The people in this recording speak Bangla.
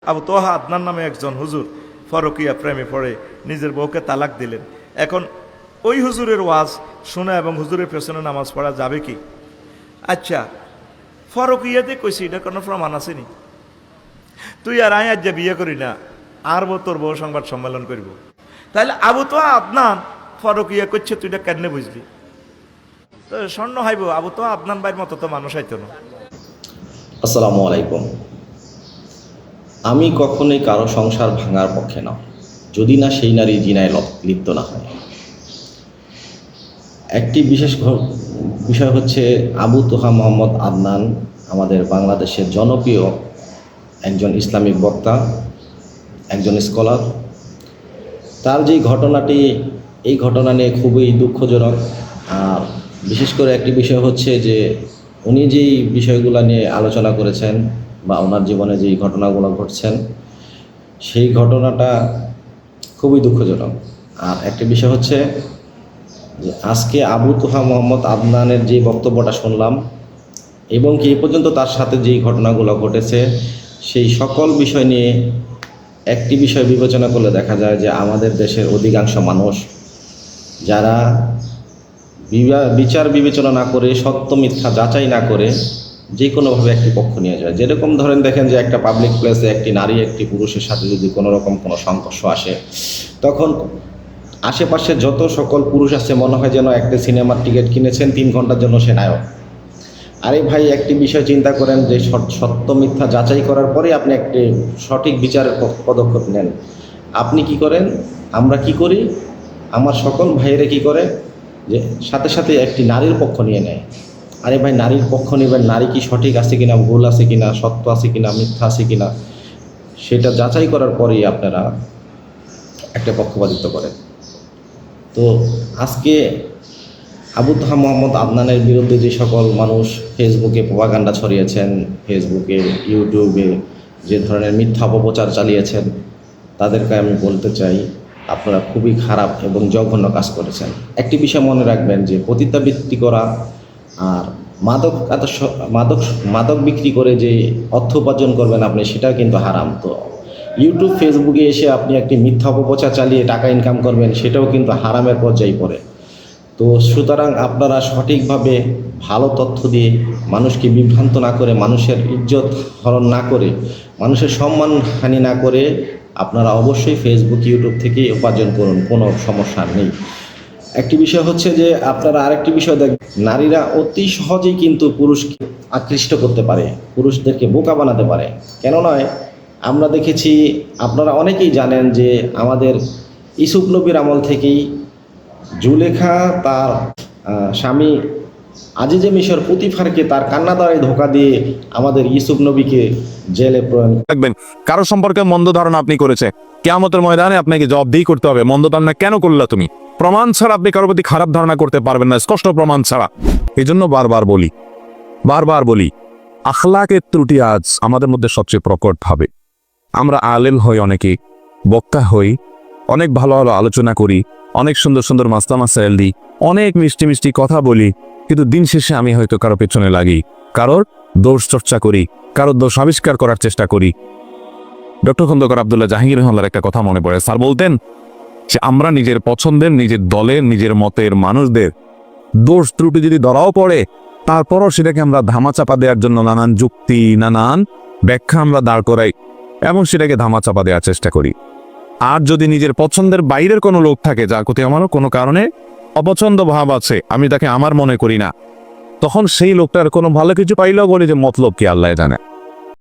আবু তোহা আদনান নামে একজন হুজুর ফরকিয়া প্রেমে পড়ে নিজের বউকে তালাক দিলেন। এখন ওই হুজুরের ওয়াজ শোনা এবং হুজুরের পেছনে নামাজ পড়া যাবে কি? আচ্ছা, ফরকিয়াতে কইছি এটা কোনো প্রমাণ আসেনি? তুই আর আজ যে বিয়ে করি না, আর তোর বউ সংবাদ সম্মেলন করব, তাহলে আবু তোহা আদনান ফরকিয়া করছে, তুই এটা কেন বুঝলি? তো স্বর্ণ হাইব আবু তোহা আদনান ভাইয়ের মতো তো মানুষ হইতো না। আসসালামু আলাইকুম। আমি কখনোই কারো সংসার ভাঙার পক্ষে না, যদি না সেই নারী জিনায় লিপ্ত না হয়। একটি বিশেষ বিষয় হচ্ছে আবু তোহা মোহাম্মদ আদনান আমাদের বাংলাদেশের জনপ্রিয় একজন ইসলামিক বক্তা, একজন স্কলার। তার যে ঘটনাটি, এই ঘটনা নিয়ে খুবই দুঃখজনক। আর বিশেষ করে একটি বিষয় হচ্ছে যে উনি যেই বিষয়গুলো নিয়ে আলোচনা করেছেন বা ওনার জীবনে যেই ঘটনাগুলো ঘটছেন, সেই ঘটনাটা খুবই দুঃখজনক। আর একটি বিষয় হচ্ছে যে আজকে আবু তোহা মোহাম্মদ আদনানের যে বক্তব্যটা শুনলাম এবং কি এই পর্যন্ত তার সাথে যেই ঘটনাগুলো ঘটেছে, সেই সকল বিষয় নিয়ে একটি বিষয় বিবেচনা করলে দেখা যায় যে আমাদের দেশের অধিকাংশ মানুষ যারা বিচার বিবেচনা না করে, সত্য মিথ্যা যাচাই না করে যে কোনোভাবে একটি পক্ষ নিয়ে যায়। যেরকম ধরেন, দেখেন যে একটা পাবলিক প্লেসে একটি নারী একটি পুরুষের সাথে যদি কোনো রকম কোনো সংঘর্ষ আসে, তখন আশেপাশে যত সকল পুরুষ আছে মনে হয় যেন একটা সিনেমার টিকিট কিনেছেন 3 ঘন্টার জন্য সে নায়ক। আরে ভাই, একটি বিষয় চিন্তা করেন যে সত্য মিথ্যা যাচাই করার পরে আপনি একটি সঠিক বিচারের পদক্ষেপ নেন। আপনি কি করেন, আমরা কি করি, আমার সকল ভাইয়েরা কি করে যে সাথে সাথে একটি নারীর পক্ষ নিয়ে নেয়। আরে ভাই, নারীর পক্ষ নেবেন, নারী কি সঠিক আছে কিনা, ভুল আছে কিনা, সত্য আছে কিনা, মিথ্যা আছে কিনা, সেটা যাচাই করার পরেই আপনারা একটা পক্ষপাতিত্ব করেন। তো আজকে আবু তোহা মোহাম্মদ আদনানের বিরুদ্ধে যে সকল মানুষ ফেসবুকে প্রপাগান্ডা ছড়িয়েছেন, ফেসবুকে ইউটিউবে যে ধরনের মিথ্যা অপপ্রচার চালিয়েছেন, তাদেরকে আমি বলতে চাই আপনারা খুবই খারাপ এবং জঘন্য কাজ করেছেন। একটি বিষয় মনে রাখবেন যে পতিতাবৃত্তি করা আর মাদক বিক্রি করে যে অর্থ উপার্জন করবেন আপনি, সেটা কিন্তু হারাম। তো ইউটিউব ফেসবুকে এসে আপনি একটি মিথ্যা অপপ্রচার চালিয়ে টাকা ইনকাম করবেন, সেটাও কিন্তু হারামের পর্যায়ে পড়ে। তো সুতরাং আপনারা সঠিকভাবে ভালো তথ্য দিয়ে মানুষকে বিভ্রান্ত না করে, মানুষের ইজ্জত হরণ না করে, মানুষের সম্মানহানি না করে আপনারা অবশ্যই ফেসবুক ইউটিউব থেকে উপার্জন করুন, কোনো সমস্যা নেই। একটি বিষয় হচ্ছে যে আপনারা আরেকটি বিষয় দেখবেন, নারীরা অতি সহজেই কিন্তু পুরুষকে আকৃষ্ট করতে পারে, পুরুষদেরকে বোকা বানাতে পারে। কেন নয়, আমরা দেখেছি, আপনারা অনেকেই জানেন যে আমাদের ইউসুফ নবীর আমল থেকেই জুলেখা তার স্বামী আজিজে মিশর পুতিফারকে তার কান্না দ্বারাই ধোঁকা দিয়ে আমাদের ইউসুফ নবীকে জেলে প্রেরণ রাখবেন। কারো সম্পর্কে মন্দ ধারণা আপনি করেছে, কিয়ামতের ময়দানে আপনাকে জবাবদিহি করতে হবে, মন্দ ধারণা কেন করলা তুমি। প্রমাণ ছাড়া আপনি কারোর প্রতি খারাপ ধারণা করতে পারবেন না, স্পষ্ট প্রমাণ ছাড়া। এই জন্য বারবার বলি আখলাকের ত্রুটি আজ আমাদের মধ্যে সবচেয়ে প্রকট ভাবে। আমরা আলেম হই, অনেকে বক্তা হই, অনেক ভালো ভালো আলোচনা করি, অনেক সুন্দর সুন্দর মাস্তা মাসাইল দিই, অনেক মিষ্টি মিষ্টি কথা বলি, কিন্তু দিন শেষে আমি হয়তো কারো পেছনে লাগি, কারোর দোষ চর্চা করি, কারোর দোষ আবিষ্কার করার চেষ্টা করি। ডক্টর খন্দকার আব্দুল্লাহ জাহাঙ্গীর রহমানের একটা কথা মনে পড়ে। স্যার বলতেন যে আমরা নিজের পছন্দের, নিজের দলের, নিজের মতের মানুষদের দোষ ত্রুটি যদি ধরাও পড়ে, তারপরও সেটাকে আমরা ধামাচাপা দেওয়ার জন্য নানান যুক্তি, নানান ব্যাখ্যা আমরা দাঁড় করাই এবং সেটাকে ধামাচাপা দেওয়ার চেষ্টা করি। আর যদি নিজের পছন্দের বাইরের কোনো লোক থাকে, যার প্রতি আমারও কোনো কারণে অপছন্দ ভাব আছে, আমি তাকে আমার মনে করি না, তখন সেই লোকটার কোনো ভালো কিছু পাইলেও বলি যে মতলব কি আল্লাহ জানে।